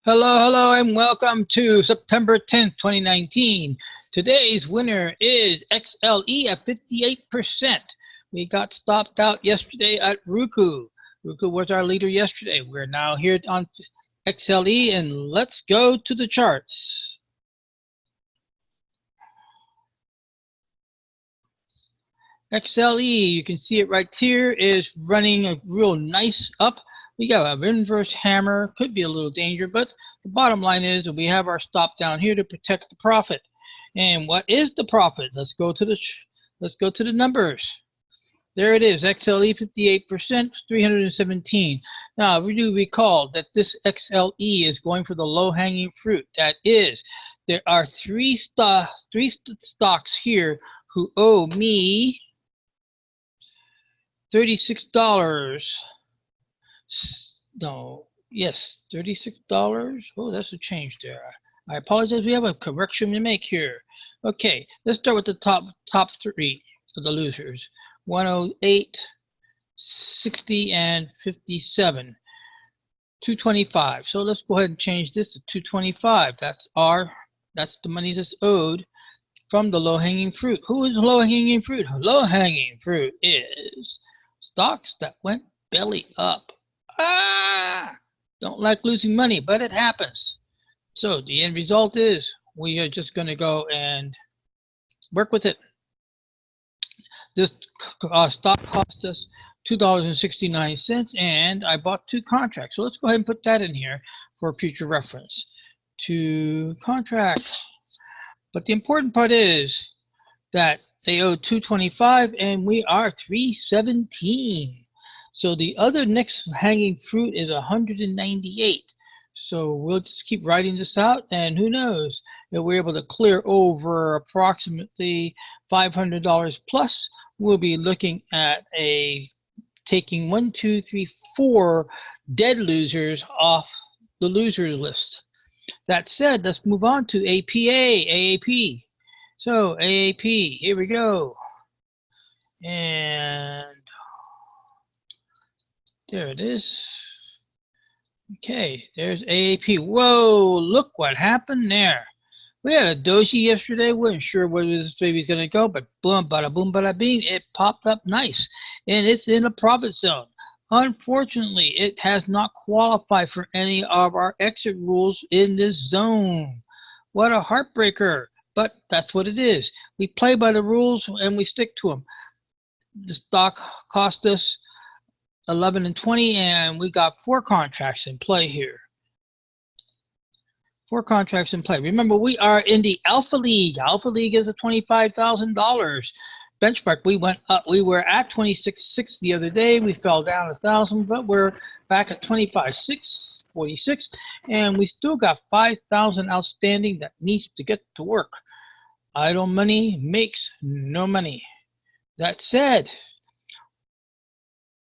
Hello, hello, and welcome to September 10th, 2019. Today's winner is XLE at 58%. We got stopped out yesterday at Roku. Roku was our leader yesterday. We're now here on XLE, and let's go to the charts. XLE, you can see it right here, is running a real nice up. We got a inverse hammer, could be a little danger, but the bottom line is that we have our stop down here to protect the profit. And what is the profit? Let's go to the numbers. There it is, XLE 58%, 317. Now, we do recall that this XLE is going for the low-hanging fruit. That is, there are three stocks here who owe me $36. No, yes, $36. Oh, that's a change there. I apologize. We have a correction to make here. Okay, let's start with the top three of the losers: 108, 60, and 57. 225. So let's go ahead and change this to 225. That's the money that's owed from the low-hanging fruit. Who is low-hanging fruit? Low-hanging fruit is stocks that went belly up. Don't like losing money, but it happens. So the end result is we are just going to go and work with it. This stock cost us $2.69, and I bought 2 contracts. So let's go ahead and put that in here for future reference. 2 contracts. But the important part is that they owe $225 and we are $317. So the other next hanging fruit is $198. So we'll just keep writing this out, and who knows if we're able to clear over approximately $500 plus. We'll be looking at taking 1, 2, 3, 4 dead losers off the loser list. That said, let's move on to AAP. So AAP, here we go. And there it is. Okay, there's AAP. Whoa, look what happened there. We had a doji yesterday. We weren't sure where this baby's going to go, but boom, bada boom, bada bing, it popped up nice. And it's in a profit zone. Unfortunately, it has not qualified for any of our exit rules in this zone. What a heartbreaker, but that's what it is. We play by the rules and we stick to them. The stock cost us 11 and 20, and we got 4 contracts in play here. 4 contracts in play. Remember, we are in the Alpha League. Alpha League is a $25,000 benchmark. We went up. We were at 26.6 the other day. We fell down 1,000, but we're back at 25.646, and we still got 5,000 outstanding that needs to get to work. Idle money makes no money. That said,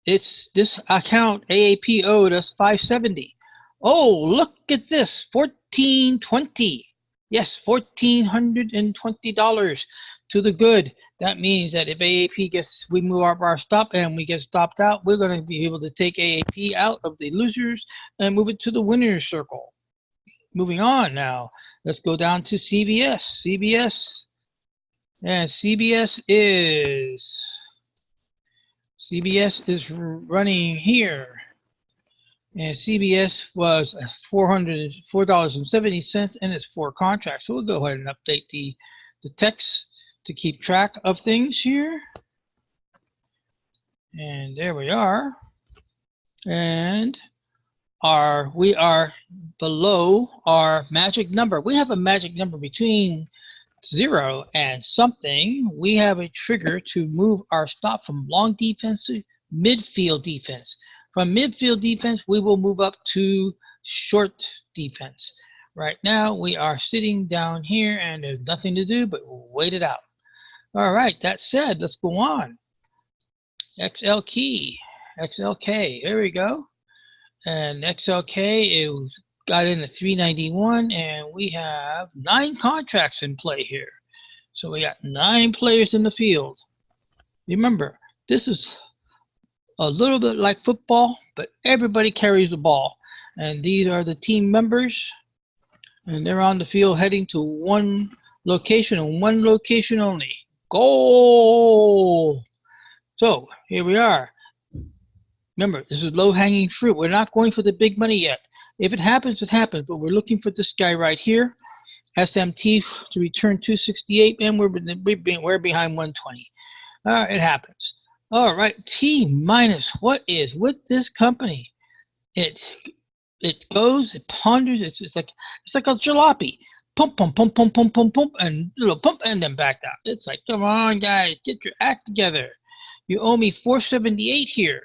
it's this account AAP owed us $570. Oh, look at this, $1,420. Yes, $1,420 to the good. That means that if AAP we move up our stop and we get stopped out, we're going to be able to take AAP out of the losers and move it to the winners circle. Moving on now, let's go down to CBS. And CBS is running here, and CBS was $4.70, and it's 4 contracts. So we'll go ahead and update the text to keep track of things here. And there we are. And we are below our magic number. We have a magic number between 0 and something. We have a trigger to move our stop from long defense to midfield defense. From midfield defense, we will move up to short defense. Right now, we are sitting down here, and there's nothing to do but wait it out. All right, that said, let's go on. XLK, here we go. And XLK is got in at 391, and we have 9 contracts in play here. So we got 9 players in the field. Remember, this is a little bit like football, but everybody carries the ball. And these are the team members. And they're on the field heading to one location and one location only. Goal! So here we are. Remember, this is low-hanging fruit. We're not going for the big money yet. If it happens, it happens. But we're looking for this guy right here, SMT, to return 268, and we're behind 120. All right, it happens. All right, T minus. What is with this company? It goes, it ponders. It's like a jalopy. Pump, pump, pump, pump, pump, pump, pump, and little pump, and then back down. It's like, come on, guys, get your act together. You owe me 478 here.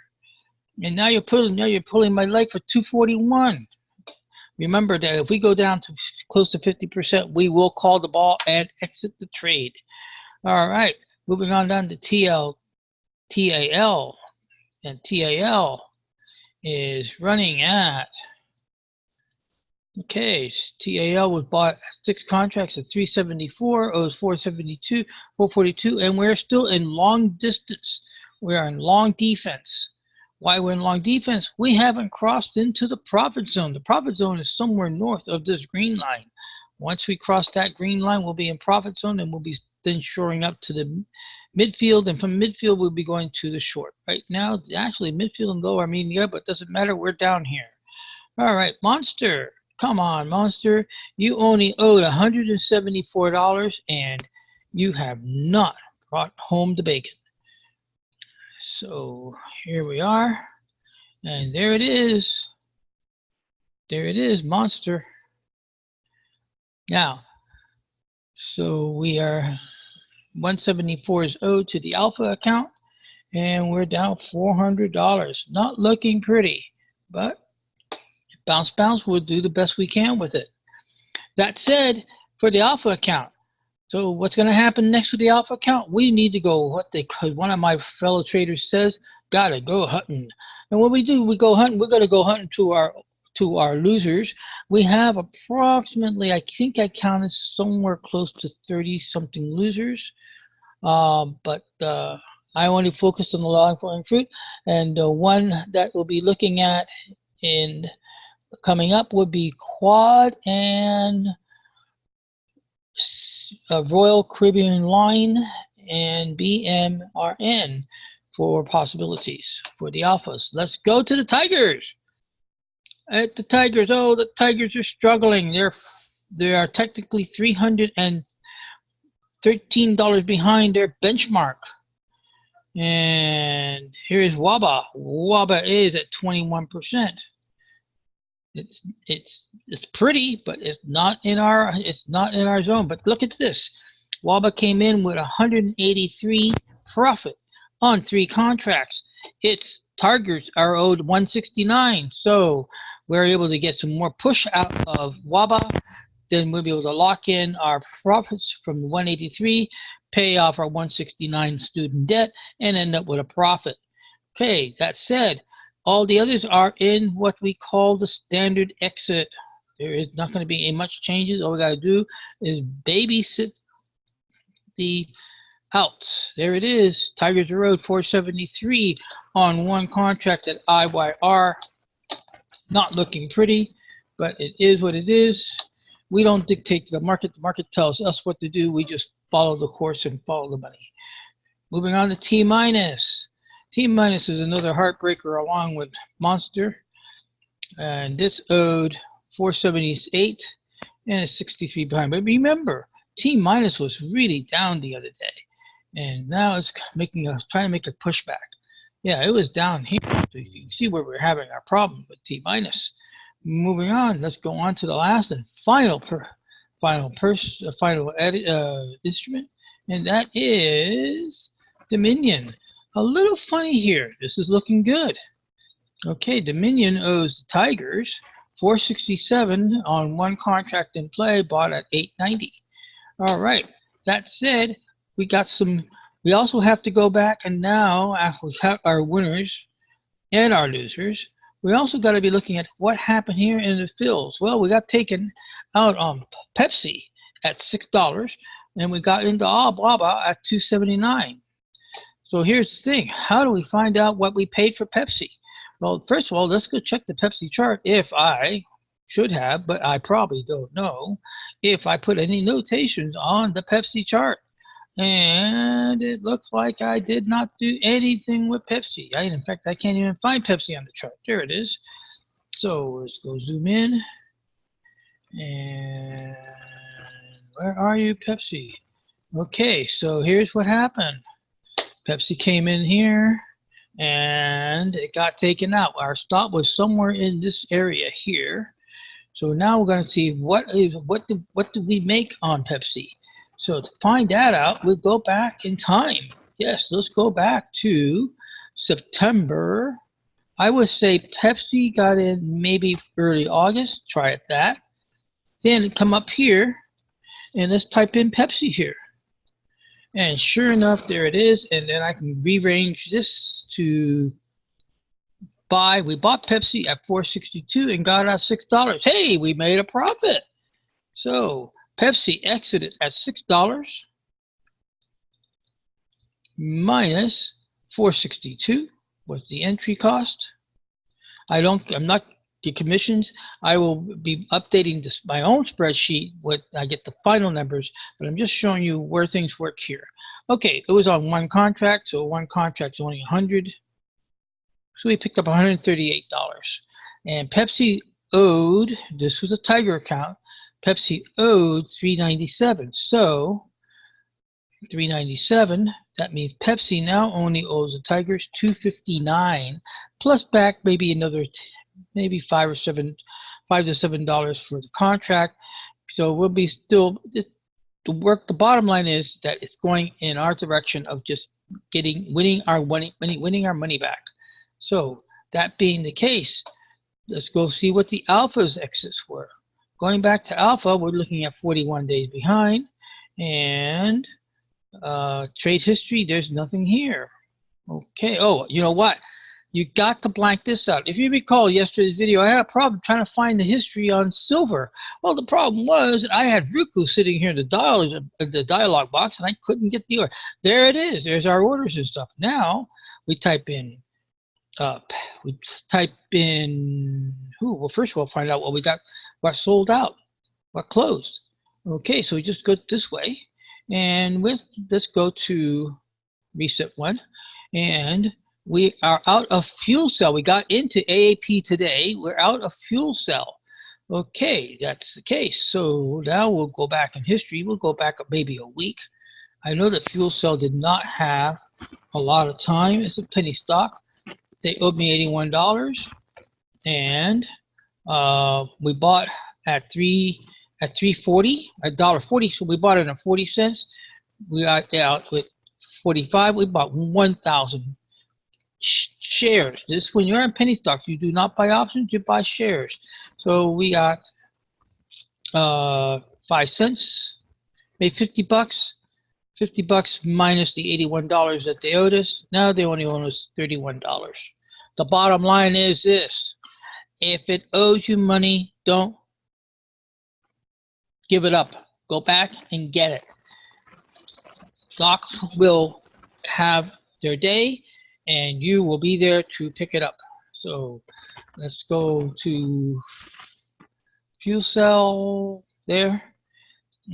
And now you're pulling my leg for 241. Remember that if we go down to close to 50%, we will call the ball and exit the trade. All right, moving on down to TAL. And TAL is running at, okay, TAL was bought at 6 contracts at 374, owes 472, 442, and we're still in long distance. We are in long defense. Why we're in long defense? We haven't crossed into the profit zone. The profit zone is somewhere north of this green line. Once we cross that green line, we'll be in profit zone, and we'll be then shoring up to the midfield, and from midfield, we'll be going to the short. Right now, actually, midfield and low are meeting up, but it doesn't matter. We're down here. All right, Monster. Come on, Monster. You only owed $174, and you have not brought home the bacon. So here we are, and there it is. There it is, Monster. Now, so we are 174 is owed to the Alpha account, and we're down $400. Not looking pretty, but bounce, we'll do the best we can with it. That said, for the Alpha account, so what's going to happen next with the Alpha account? We need to go, because one of my fellow traders says, gotta go hunting. And when we do, we go hunting. We're going to go hunting to our losers. We have approximately, I think I counted somewhere close to 30-something losers. But I only focused on the low-hanging fruit. And the one that we'll be looking at in coming up would be Quad and Royal Caribbean Line and BMRN for possibilities for the Alphas. Let's go to the Tigers. At the Tigers, oh, the Tigers are struggling. They are technically $313 behind their benchmark. And here's WABA. WABA is at 21%. It's pretty, but it's not in our zone. But look at this. WABA came in with 183 profit on 3 contracts. Its targets are owed 169. So we're able to get some more push out of WABA. Then we'll be able to lock in our profits from 183, pay off our 169 student debt, and end up with a profit. Okay, that said, all the others are in what we call the standard exit. There is not going to be much changes. All we got to do is babysit the outs. There it is. Tigers Road 473 on 1 contract at IYR. Not looking pretty, but it is what it is. We don't dictate to the market. The market tells us what to do. We just follow the course and follow the money. Moving on to T minus. T minus is another heartbreaker along with Monster. And this owed 478 and it's 63 behind. But remember, T minus was really down the other day. And now it's trying to make a pushback. Yeah, it was down here. So you can see where we're having our problem with T minus. Moving on, let's go on to the last and final instrument, and that is Dominion. A little funny here. This is looking good. Okay, Dominion owes the Tigers 467 on 1 contract in play, bought at 890. All right. That said, we also have to go back, and now after we have our winners and our losers, we also got to be looking at what happened here in the fills. Well, we got taken out on Pepsi at $6, and we got into Alibaba at $2.79. So here's the thing. How do we find out what we paid for Pepsi? Well, first of all, let's go check the Pepsi chart if I should have, but I probably don't know if I put any notations on the Pepsi chart. And it looks like I did not do anything with Pepsi. In fact, I can't even find Pepsi on the chart. There it is. So let's go zoom in. And where are you, Pepsi? Okay, so here's what happened. Pepsi came in here and it got taken out. Our stop was somewhere in this area here. So now we're going to see what do we make on Pepsi. So to find that out, we'll go back in time. Yes, let's go back to September. I would say Pepsi got in maybe early August. Try it that. Then come up here and let's type in Pepsi here. And sure enough, there it is. And then I can rearrange this to buy. We bought Pepsi at $4.62 and got out $6. Hey, we made a profit. So Pepsi exited at $6 minus $4.62 was the entry cost. I'm not the commissions. I will be updating this my own spreadsheet when I get the final numbers, but I'm just showing you where things work here. Okay, it was on one contract, so one contract's only 100. So we picked up $138. And Pepsi owed, this was a Tiger account, Pepsi owed $397. So $397, that means Pepsi now only owes the Tigers $259 plus back maybe another maybe $5 to $7 for the contract. So we'll be still the bottom line is that it's going in our direction of just winning our money back. So that being the case, let's go see what the Alpha's exits were. Going back to Alpha, we're looking at 41 days behind, and trade history, there's nothing here. Okay, oh, you know what? You got to blank this out. If you recall yesterday's video, I had a problem trying to find the history on silver. Well, the problem was that I had Roku sitting here in the dialog box, and I couldn't get the order. There it is. There's our orders and stuff. Now we type in. Well, first of all, find out what we got, what sold out, what closed. Okay, so we just go this way, and let's go to reset one, and we are out of fuel cell. We got into AAP today. We're out of fuel cell. Okay, that's the case. So now we'll go back in history. We'll go back maybe a week. I know that fuel cell did not have a lot of time. It's a penny stock. They owed me $81, and we bought at $3.40, $1.40. So we bought it at 40 cents. We got out with 45. We bought 1,000 shares. This, when you're in penny stocks, you do not buy options, you buy shares. So we got 5 cents, made $50. $50 minus the $81 that they owed us. Now they only owe us $31. The bottom line is this: if it owes you money, don't give it up. Go back and get it. Stocks will have their day, and you will be there to pick it up. So let's go to fuel cell there.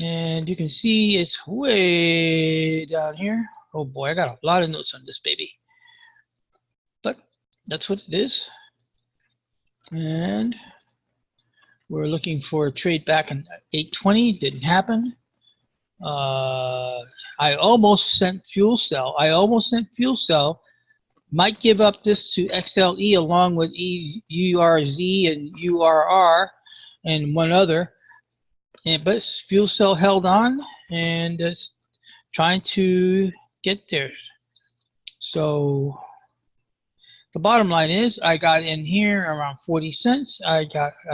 And you can see it's way down here. Oh boy, I got a lot of notes on this baby. But that's what it is. And we're looking for a trade back in 820. Didn't happen. I almost sent fuel cell. Might give up this to XLE along with URZ and URR and one other. But fuel cell held on and it's trying to get there. So the bottom line is I got in here around 40 cents. I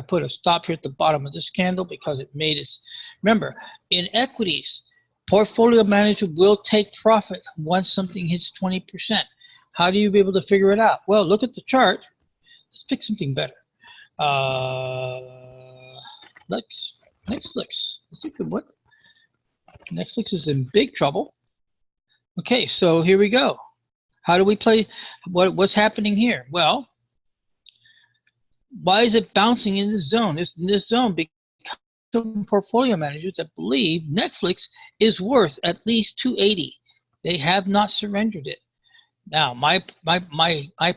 put a stop here at the bottom of this candle because it made it. Remember, in equities, portfolio manager will take profit once something hits 20%. How do you be able to figure it out? Well, look at the chart. Let's pick something better. Netflix. That's a good one. Netflix is in big trouble. Okay, so here we go. How do we play? What's happening here? Well, Why is it bouncing in this zone? In this zone because some portfolio managers that believe Netflix is worth at least 280. They have not surrendered it. Now, my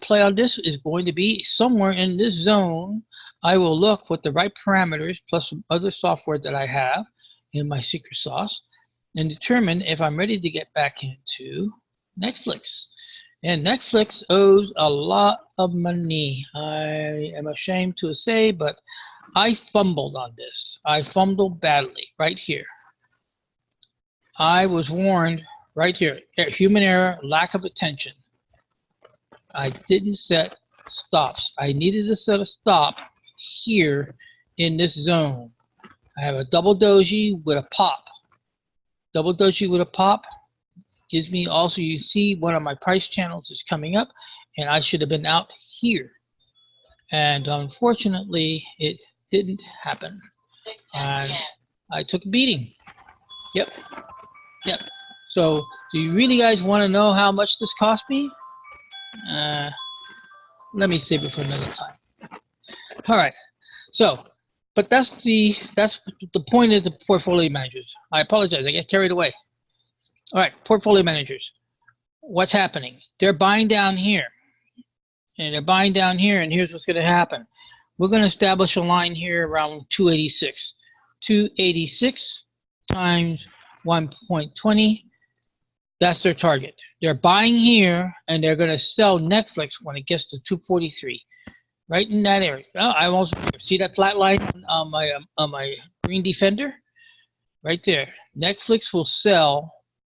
play on this is going to be somewhere in this zone. I will look with the right parameters plus some other software that I have in my secret sauce and determine if I'm ready to get back into Netflix. And Netflix owes a lot of money. I am ashamed to say, but I fumbled on this. I fumbled badly right here. I was warned right here. Human error, lack of attention. I didn't set stops. I needed to set a stop here in this zone. I have a double doji with a pop. Double doji with a pop gives me also, you see one of my price channels is coming up and I should have been out here. And unfortunately, it didn't happen. And I took a beating. Yep. So do you really guys want to know how much this cost me? Let me save it for another time. All right. So, but that's the point of the portfolio managers. I apologize. I get carried away. All right, portfolio managers. What's happening? They're buying down here. And they're buying down here, and here's what's going to happen. We're going to establish a line here around 286. 286 times 1.20. That's their target. They're buying here, and they're going to sell Netflix when it gets to 243. Right in that area. Oh, I almost see that flat line on my green defender? Right there. Netflix will sell.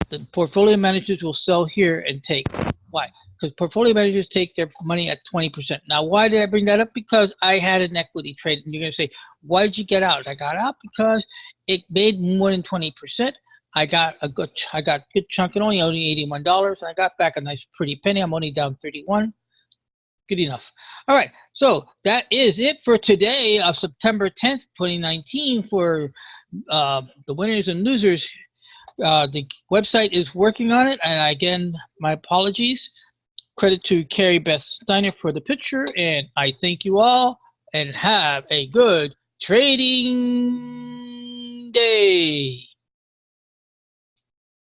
The portfolio managers will sell here and take. Why? Because portfolio managers take their money at 20%. Now, why did I bring that up? Because I had an equity trade. And you're going to say, why did you get out? I got out because it made more than 20%. I got a good chunk. It only owed me $81. And I got back a nice pretty penny. I'm only down 31. Good enough. All right. So that is it for today of September 10th, 2019 for the winners and losers. The website is working on it, and again, my apologies. Credit to Carrie Beth Steiner for the picture, and I thank you all, and have a good trading day.